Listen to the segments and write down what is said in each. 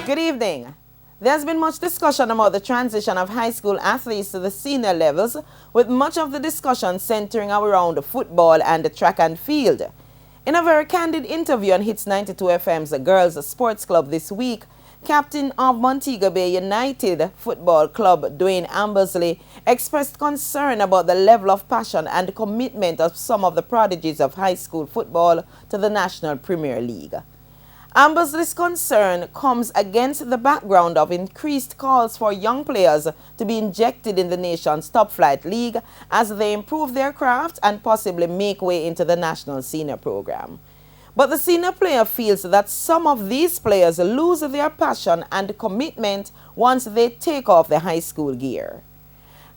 Good evening. There's been much discussion about the transition of high school athletes to the senior levels, with much of the discussion centering around football and the track and field. In a very candid interview on Hits 92 FM's Girls Sports Club this week, captain of Montego Bay United Football Club, Dwayne Ambersley, expressed concern about the level of passion and commitment of some of the prodigies of high school football to the National Premier League. Ambersley's concern comes against the background of increased calls for young players to be injected in the nation's top-flight league as they improve their craft and possibly make way into the national senior program. But the senior player feels that some of these players lose their passion and commitment once they take off the high school gear.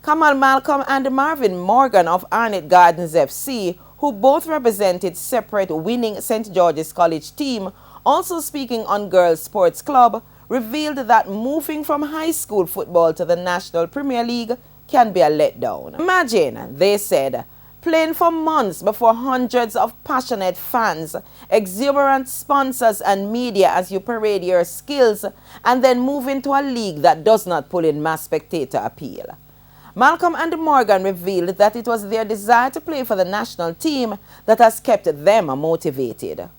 Kamal Malcolm and Marvin Morgan of Arnett Gardens FC, who both represented separate winning St. George's College team, also speaking on Girls Sports Club, revealed that moving from high school football to the National Premier League can be a letdown. Imagine, they said, playing for months before hundreds of passionate fans, exuberant sponsors and media as you parade your skills, and then move into a league that does not pull in mass spectator appeal. Malcolm and Morgan revealed that it was their desire to play for the national team that has kept them motivated.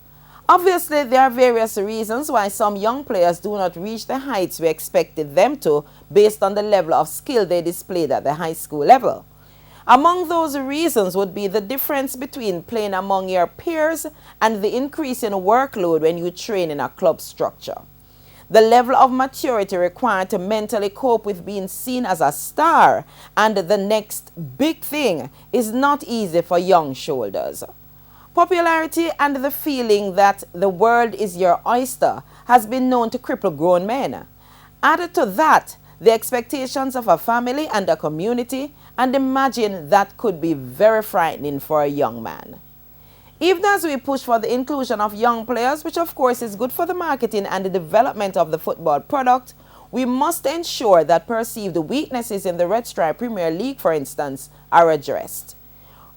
Obviously, there are various reasons why some young players do not reach the heights we expected them to based on the level of skill they displayed at the high school level. Among those reasons would be the difference between playing among your peers and the increase in workload when you train in a club structure. The level of maturity required to mentally cope with being seen as a star and the next big thing is not easy for young shoulders. Popularity and the feeling that the world is your oyster has been known to cripple grown men. Added to that, the expectations of a family and a community, and imagine that could be very frightening for a young man. Even as we push for the inclusion of young players, which of course is good for the marketing and the development of the football product, we must ensure that perceived weaknesses in the Red Stripe Premier League, for instance, are addressed.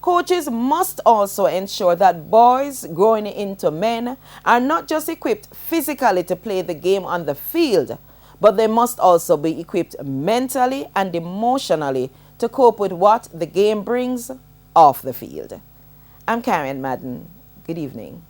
Coaches must also ensure that boys growing into men are not just equipped physically to play the game on the field, but they must also be equipped mentally and emotionally to cope with what the game brings off the field. I'm Karen Madden. Good evening.